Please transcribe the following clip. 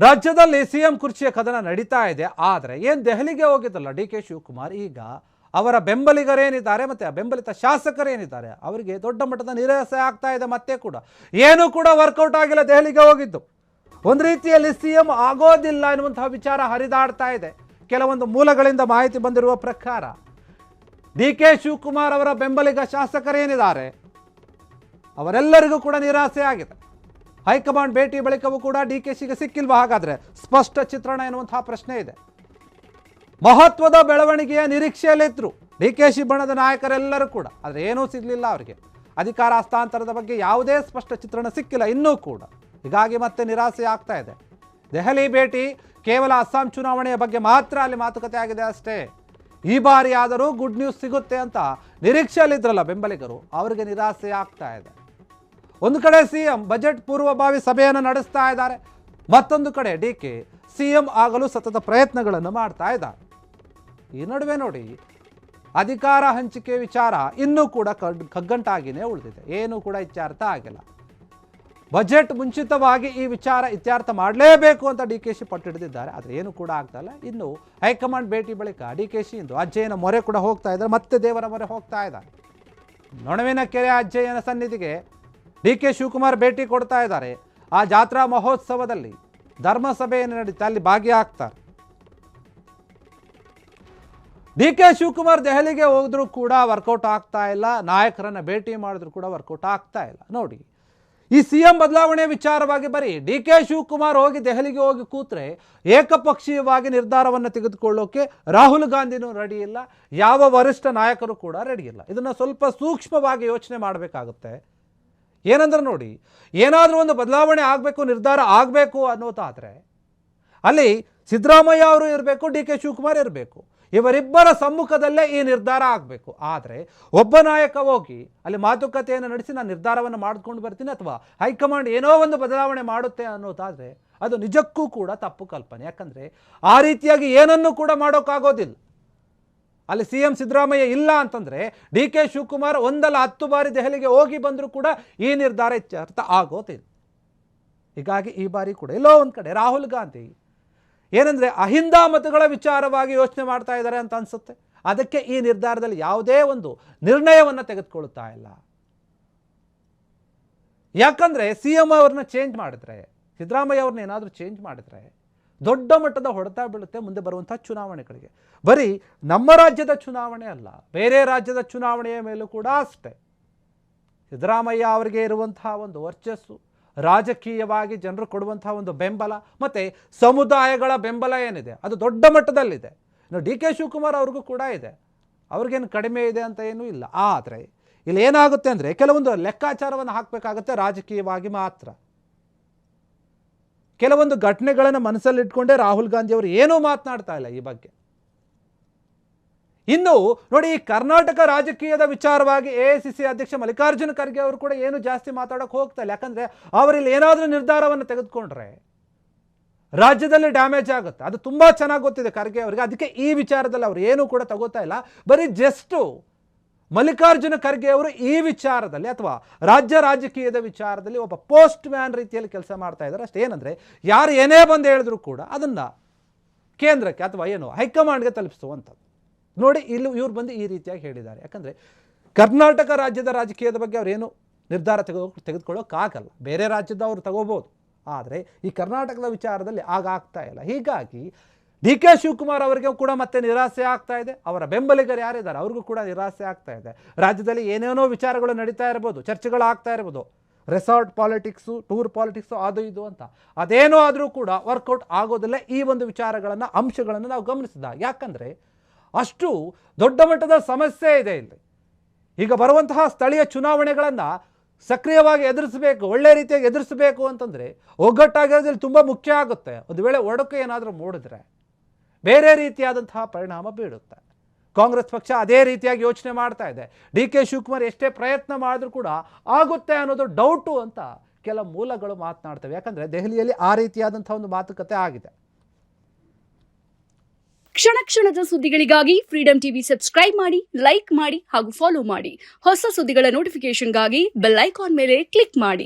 ರಾಜ್ಯದಲ್ಲಿ ಸಿಎಂ ಕುರ್ಚಿಯ ಕದನ ನಡೀತಾ ಇದೆ. ಆದರೆ ಏನು ದೆಹಲಿಗೆ ಹೋಗಿದ್ದಲ್ಲ ಡಿ ಕೆ ಶಿವಕುಮಾರ್, ಈಗ ಅವರ ಬೆಂಬಲಿಗರೇನಿದ್ದಾರೆ ಮತ್ತು ಬೆಂಬಲಿತ ಶಾಸಕರೇನಿದ್ದಾರೆ ಅವರಿಗೆ ದೊಡ್ಡ ಮಟ್ಟದ ನಿರಾಸೆ ಆಗ್ತಾ ಇದೆ. ಮತ್ತೆ ಕೂಡ ಏನೂ ಕೂಡ ವರ್ಕೌಟ್ ಆಗಿಲ್ಲ. ದೆಹಲಿಗೆ ಹೋಗಿದ್ದು ಒಂದು ರೀತಿಯಲ್ಲಿ ಸಿಎಂ ಆಗೋದಿಲ್ಲ ಎನ್ನುವಂತಹ ವಿಚಾರ ಹರಿದಾಡ್ತಾ ಇದೆ. ಕೆಲವೊಂದು ಮೂಲಗಳಿಂದ ಮಾಹಿತಿ ಬಂದಿರುವ ಪ್ರಕಾರ ಡಿ ಕೆ ಶಿವಕುಮಾರ್ ಅವರ ಬೆಂಬಲಿಗ ಶಾಸಕರೇನಿದ್ದಾರೆ ಅವರೆಲ್ಲರಿಗೂ ಕೂಡ ನಿರಾಸೆ ಆಗಿದೆ. ಹೈಕಮಾಂಡ್ ಭೇಟಿ ಬಳಿಕವೂ ಕೂಡ ಡಿ ಕೆ ಶಿಗೆ ಸಿಕ್ಕಿಲ್ವಾ? ಹಾಗಾದರೆ ಸ್ಪಷ್ಟ ಚಿತ್ರಣ ಎನ್ನುವಂತಹ ಪ್ರಶ್ನೆ ಇದೆ. ಮಹತ್ವದ ಬೆಳವಣಿಗೆಯ ನಿರೀಕ್ಷೆಯಲ್ಲಿದ್ದರು ಡಿ ಕೆ ಶಿ ಬಣದ ನಾಯಕರೆಲ್ಲರೂ ಕೂಡ, ಆದರೆ ಏನೂ ಸಿಗಲಿಲ್ಲ ಅವರಿಗೆ. ಅಧಿಕಾರ ಹಸ್ತಾಂತರದ ಬಗ್ಗೆ ಯಾವುದೇ ಸ್ಪಷ್ಟ ಚಿತ್ರಣ ಸಿಕ್ಕಿಲ್ಲ ಇನ್ನೂ ಕೂಡ. ಹೀಗಾಗಿ ಮತ್ತೆ ನಿರಾಸೆ ಆಗ್ತಾ ಇದೆ. ದೆಹಲಿ ಭೇಟಿ ಕೇವಲ ಅಸ್ಸಾಂ ಚುನಾವಣೆಯ ಬಗ್ಗೆ ಮಾತ್ರ ಅಲ್ಲಿ ಮಾತುಕತೆ ಆಗಿದೆ ಅಷ್ಟೇ. ಈ ಬಾರಿ ಆದರೂ ಗುಡ್ ನ್ಯೂಸ್ ಸಿಗುತ್ತೆ ಅಂತ ನಿರೀಕ್ಷೆಯಲ್ಲಿದ್ರಲ್ಲ ಬೆಂಬಲಿಗರು, ಅವರಿಗೆ ನಿರಾಸೆ ಆಗ್ತಾ ಇದೆ. ಒಂದು ಕಡೆ ಸಿಎಂ ಬಜೆಟ್ ಪೂರ್ವಭಾವಿ ಸಭೆಯನ್ನು ನಡೆಸ್ತಾ ಇದ್ದಾರೆ, ಮತ್ತೊಂದು ಕಡೆ ಡಿ ಕೆ ಸಿಎಂ ಆಗಲು ಸತತ ಪ್ರಯತ್ನಗಳನ್ನು ಮಾಡ್ತಾ ಇದ್ದಾರೆ. ಈ ನಡುವೆ ನೋಡಿ, ಅಧಿಕಾರ ಹಂಚಿಕೆ ವಿಚಾರ ಇನ್ನೂ ಕೂಡ ಕಗ್ಗಂಟಾಗಿಯೇ ಉಳಿದಿದೆ. ಏನೂ ಕೂಡ ಇತ್ಯರ್ಥ ಆಗಿಲ್ಲ. ಬಜೆಟ್ ಮುಂಚಿತವಾಗಿ ಈ ವಿಚಾರ ಇತ್ಯರ್ಥ ಮಾಡಲೇಬೇಕು ಅಂತ ಡಿ ಕೆ ಶಿ ಪಟ್ಟಿಡಿದಿದ್ದಾರೆ. ಆದರೆ ಏನು ಕೂಡ ಆಗ್ತಾ ಇಲ್ಲ. ಇನ್ನು ಹೈಕಮಾಂಡ್ ಭೇಟಿ ಬಳಿಕ ಡಿ ಕೆ ಶಿ ಇಂದು ಅಜ್ಜಯ್ಯನ ಮೊರೆ ಕೂಡ ಹೋಗ್ತಾ ಇದ್ದಾರೆ, ಮತ್ತೆ ದೇವರ ಮೊರೆ ಹೋಗ್ತಾ ಇದ್ದಾರೆ. ನೊಣವಿನ ಕೆರೆ ಅಜ್ಜಯ್ಯನ ಸನ್ನಿಧಿಗೆ ಡಿ ಕೆ ಶಿವಕುಮಾರ್ ಭೇಟಿ ಕೊಡ್ತಾ ಇದ್ದಾರೆ. ಆ ಜಾತ್ರಾ ಮಹೋತ್ಸವದಲ್ಲಿ ಧರ್ಮಸಭೆಯನ್ನು ನಡೀತಾ ಅಲ್ಲಿ ಭಾಗಿಯಾಗ್ತಾರೆ. ಡಿ ಕೆ ಶಿವಕುಮಾರ್ ದೆಹಲಿಗೆ ಹೋದ್ರು ಕೂಡ ವರ್ಕೌಟ್ ಆಗ್ತಾ ಇಲ್ಲ, ನಾಯಕರನ್ನ ಭೇಟಿ ಮಾಡಿದ್ರು ಕೂಡ ವರ್ಕೌಟ್ ಆಗ್ತಾ ಇಲ್ಲ. ನೋಡಿ, ಈ ಸಿಎಂ ಬದಲಾವಣೆ ವಿಚಾರವಾಗಿ ಬರೀ ಡಿ ಕೆ ಶಿವಕುಮಾರ್ ಹೋಗಿ ದೆಹಲಿಗೆ ಹೋಗಿ ಕೂತ್ರೆ ಏಕಪಕ್ಷೀಯವಾಗಿ ನಿರ್ಧಾರವನ್ನು ತೆಗೆದುಕೊಳ್ಳೋಕೆ ರಾಹುಲ್ ಗಾಂಧಿನೂ ರೆಡಿ ಇಲ್ಲ, ಯಾವ ವರಿಷ್ಠ ನಾಯಕರು ಕೂಡ ರೆಡಿ ಇಲ್ಲ. ಇದನ್ನು ಸ್ವಲ್ಪ ಸೂಕ್ಷ್ಮವಾಗಿ ಯೋಚನೆ ಮಾಡಬೇಕಾಗುತ್ತೆ. ಏನಂದ್ರೆ ನೋಡಿ, ಏನಾದರೂ ಒಂದು ಬದಲಾವಣೆ ಆಗಬೇಕು, ನಿರ್ಧಾರ ಆಗಬೇಕು ಅನ್ನೋದಾದರೆ ಅಲ್ಲಿ ಸಿದ್ದರಾಮಯ್ಯ ಅವರು ಇರಬೇಕು, ಡಿ ಕೆ ಶಿವಕುಮಾರ್ ಇರಬೇಕು. ಇವರಿಬ್ಬರ ಸಮ್ಮುಖದಲ್ಲೇ ಈ ನಿರ್ಧಾರ ಆಗಬೇಕು. ಆದರೆ ಒಬ್ಬ ನಾಯಕ ಹೋಗಿ ಅಲ್ಲಿ ಮಾತುಕತೆಯನ್ನು ನಡೆಸಿ ನಾನು ನಿರ್ಧಾರವನ್ನು ಮಾಡಿಕೊಂಡು ಬರ್ತೀನಿ ಅಥವಾ ಹೈಕಮಾಂಡ್ ಏನೋ ಒಂದು ಬದಲಾವಣೆ ಮಾಡುತ್ತೆ ಅನ್ನೋದಾದರೆ ಅದು ನಿಜಕ್ಕೂ ಕೂಡ ತಪ್ಪು ಕಲ್ಪನೆ. ಯಾಕಂದರೆ ಆ ರೀತಿಯಾಗಿ ಏನನ್ನೂ ಕೂಡ ಮಾಡೋಕ್ಕಾಗೋದಿಲ್ಲ. ಅಲ್ಲಿ ಸಿ ಎಂ ಸಿದ್ದರಾಮಯ್ಯ ಇಲ್ಲ ಅಂತಂದರೆ ಡಿ ಕೆ ಶಿವಕುಮಾರ್ ಒಂದಲ್ಲ 10 ಬಾರಿ ದೆಹಲಿಗೆ ಹೋಗಿ ಬಂದರೂ ಕೂಡ ಈ ನಿರ್ಧಾರ ಇತ್ಯರ್ಥ ಆಗೋದಿಲ್ಲ. ಹೀಗಾಗಿ ಈ ಬಾರಿ ಕೂಡ ಎಲ್ಲೋ ಒಂದು ಕಡೆ ರಾಹುಲ್ ಗಾಂಧಿ ಏನಂದರೆ ಅಹಿಂದ ಮತಗಳ ವಿಚಾರವಾಗಿ ಯೋಚನೆ ಮಾಡ್ತಾ ಇದ್ದಾರೆ ಅಂತ ಅನಿಸುತ್ತೆ. ಅದಕ್ಕೆ ಈ ನಿರ್ಧಾರದಲ್ಲಿ ಯಾವುದೇ ಒಂದು ನಿರ್ಣಯವನ್ನು ತೆಗೆದುಕೊಳ್ತಾ ಇಲ್ಲ. ಯಾಕಂದರೆ ಸಿ ಎಂ ಅವ್ರನ್ನ ಚೇಂಜ್ ಮಾಡಿದ್ರೆ, ಸಿದ್ದರಾಮಯ್ಯ ಅವ್ರನ್ನ ಏನಾದರೂ ಚೇಂಜ್ ಮಾಡಿದ್ರೆ ದೊಡ್ಡ ಮಟ್ಟದ ಹೊಡೆತ ಬೀಳುತ್ತೆ ಮುಂದೆ ಬರುವಂಥ ಚುನಾವಣೆಗಳಿಗೆ. ಬರೀ ನಮ್ಮ ರಾಜ್ಯದ ಚುನಾವಣೆ ಅಲ್ಲ, ಬೇರೆ ರಾಜ್ಯದ ಚುನಾವಣೆಯ ಮೇಲೂ ಕೂಡ ಅಷ್ಟೇ. ಸಿದ್ದರಾಮಯ್ಯ ಅವರಿಗೆ ಇರುವಂತಹ ಒಂದು ವರ್ಚಸ್ಸು, ರಾಜಕೀಯವಾಗಿ ಜನರು ಕೊಡುವಂತಹ ಒಂದು ಬೆಂಬಲ ಮತ್ತು ಸಮುದಾಯಗಳ ಬೆಂಬಲ ಏನಿದೆ ಅದು ದೊಡ್ಡ ಮಟ್ಟದಲ್ಲಿದೆ. ಇನ್ನು ಡಿ ಕೆ ಶಿವಕುಮಾರ್ ಅವ್ರಿಗೂ ಕೂಡ ಇದೆ, ಅವ್ರಿಗೇನು ಕಡಿಮೆ ಇದೆ ಅಂತ ಏನೂ ಇಲ್ಲ. ಆದರೆ ಇಲ್ಲಿ ಏನಾಗುತ್ತೆ ಅಂದರೆ ಕೆಲವೊಂದು ಲೆಕ್ಕಾಚಾರವನ್ನು ಹಾಕಬೇಕಾಗುತ್ತೆ ರಾಜಕೀಯವಾಗಿ ಮಾತ್ರ. ಕೆಲವೊಂದು ಘಟನೆಗಳನ್ನು ಮನಸ್ಸಲ್ಲಿಟ್ಕೊಂಡೇ ರಾಹುಲ್ ಗಾಂಧಿ ಅವರು ಏನೂ ಮಾತನಾಡ್ತಾ ಇಲ್ಲ ಈ ಬಗ್ಗೆ. ಇನ್ನು ನೋಡಿ, ಈ ಕರ್ನಾಟಕ ರಾಜಕೀಯದ ವಿಚಾರವಾಗಿ ಎಐಸಿಸಿ ಅಧ್ಯಕ್ಷ ಮಲ್ಲಿಕಾರ್ಜುನ ಖರ್ಗೆ ಅವರು ಕೂಡ ಏನು ಜಾಸ್ತಿ ಮಾತಾಡೋಕೆ ಹೋಗ್ತಾ ಇಲ್ಲ. ಯಾಕಂದರೆ ಅವರಲ್ಲಿ ಏನಾದರೂ ನಿರ್ಧಾರವನ್ನು ತೆಗೆದುಕೊಂಡ್ರೆ ರಾಜ್ಯದಲ್ಲಿ ಡ್ಯಾಮೇಜ್ ಆಗುತ್ತೆ. ಅದು ತುಂಬ ಚೆನ್ನಾಗಿ ಗೊತ್ತಿದೆ ಖರ್ಗೆ ಅವರಿಗೆ. ಅದಕ್ಕೆ ಈ ವಿಚಾರದಲ್ಲಿ ಅವರು ಏನೂ ಕೂಡ ತಗೋತಾ ಇಲ್ಲ. ಬರೀ ಜಸ್ಟು ಮಲ್ಲಿಕಾರ್ಜುನ ಖರ್ಗೆ ಅವರು ಈ ವಿಚಾರದಲ್ಲಿ ಅಥವಾ ರಾಜ್ಯ ರಾಜಕೀಯದ ವಿಚಾರದಲ್ಲಿ ಒಬ್ಬ ಪೋಸ್ಟ್ ಮ್ಯಾನ್ ರೀತಿಯಲ್ಲಿ ಕೆಲಸ ಮಾಡ್ತಾ ಇದ್ದಾರೆ ಅಷ್ಟೇ. ಏನಂದರೆ ಯಾರು ಏನೇ ಬಂದು ಹೇಳಿದ್ರು ಕೂಡ ಅದನ್ನು ಕೇಂದ್ರಕ್ಕೆ ಅಥವಾ ಏನು ಹೈಕಮಾಂಡ್ಗೆ ತಲುಪಿಸುವಂಥದ್ದು. ನೋಡಿ, ಇಲ್ಲಿ ಇವ್ರು ಬಂದು ಈ ರೀತಿಯಾಗಿ ಹೇಳಿದ್ದಾರೆ. ಯಾಕಂದರೆ ಕರ್ನಾಟಕ ರಾಜ್ಯದ ರಾಜಕೀಯದ ಬಗ್ಗೆ ಅವರೇನು ನಿರ್ಧಾರ ತೆಗೆದುಕೊಳ್ಳೋಕ್ಕಾಗಲ್ಲ. ಬೇರೆ ರಾಜ್ಯದವರು ತಗೋಬೋದು, ಆದರೆ ಈ ಕರ್ನಾಟಕದ ವಿಚಾರದಲ್ಲಿ ಆಗ್ತಾ ಇಲ್ಲ. ಹೀಗಾಗಿ ಡಿ ಕೆ ಶಿವಕುಮಾರ್ ಅವರಿಗೆ ಕೂಡ ಮತ್ತೆ ನಿರಾಸೆ ಆಗ್ತಾ ಇದೆ. ಅವರ ಬೆಂಬಲಿಗರು ಯಾರಿದ್ದಾರೆ ಅವ್ರಿಗೂ ಕೂಡ ನಿರಾಸೆ ಆಗ್ತಾ ಇದೆ. ರಾಜ್ಯದಲ್ಲಿ ಏನೇನೋ ವಿಚಾರಗಳು ನಡೀತಾ ಇರ್ಬೋದು, ಚರ್ಚೆಗಳು ಆಗ್ತಾ ಇರ್ಬೋದು, ರೆಸಾರ್ಟ್ ಪಾಲಿಟಿಕ್ಸು, ಟೂರ್ ಪಾಲಿಟಿಕ್ಸು, ಅದು ಇದು ಅಂತ. ಅದೇನೋ ಆದರೂ ಕೂಡ ವರ್ಕೌಟ್ ಆಗೋದಿಲ್ಲ. ಈ ಒಂದು ವಿಚಾರಗಳನ್ನು, ಅಂಶಗಳನ್ನು ನಾವು ಗಮನಿಸಿದಾಗ, ಯಾಕಂದರೆ ಅಷ್ಟು ದೊಡ್ಡ ಮಟ್ಟದ ಸಮಸ್ಯೆ ಇದೆ ಇಲ್ಲಿ. ಈಗ ಬರುವಂತಹ ಸ್ಥಳೀಯ ಚುನಾವಣೆಗಳನ್ನು ಸಕ್ರಿಯವಾಗಿ ಎದುರಿಸಬೇಕು, ಒಳ್ಳೆ ರೀತಿಯಾಗಿ ಎದುರಿಸಬೇಕು ಅಂತಂದರೆ ಒಗ್ಗಟ್ಟಾಗಿರೋದ್ರಲ್ಲಿ ತುಂಬ ಮುಖ್ಯ ಆಗುತ್ತೆ. ಒಂದು ವೇಳೆ ಒಡಕು ಏನಾದರೂ ಮೂಡಿದ್ರೆ ಬೇರೆ ರೀತಿಯಾದಂತಹ ಪರಿಣಾಮ ಬೀಳುತ್ತೆ. ಕಾಂಗ್ರೆಸ್ ಪಕ್ಷ ಅದೇ ರೀತಿಯಾಗಿ ಯೋಚನೆ ಮಾಡ್ತಾ ಇದೆ. ಡಿ ಕೆ ಶಿವಕುಮಾರ್ ಎಷ್ಟೇ ಪ್ರಯತ್ನ ಮಾಡಿದ್ರೂ ಕೂಡ ಆಗುತ್ತೆ ಅನ್ನೋದು ಡೌಟು ಅಂತ ಕೆಲ ಮೂಲಗಳು ಮಾತನಾಡ್ತವೆ. ಯಾಕಂದರೆ ದೆಹಲಿಯಲ್ಲಿ ಆ ರೀತಿಯಾದಂಥ ಒಂದು ಮಾತುಕತೆ ಆಗಿದೆ. ಕ್ಷಣ ಕ್ಷಣದ ಸುದ್ದಿಗಳಿಗಾಗಿ ಫ್ರೀಡಂ ಟಿವಿ ಸಬ್ಸ್ಕ್ರೈಬ್ ಮಾಡಿ, ಲೈಕ್ ಮಾಡಿ ಹಾಗೂ ಫಾಲೋ ಮಾಡಿ. ಹೊಸ ಸುದ್ದಿಗಳ ನೋಟಿಫಿಕೇಶನ್ಗಾಗಿ ಬೆಲ್ ಐಕಾನ್ ಮೇಲೆ ಕ್ಲಿಕ್ ಮಾಡಿ.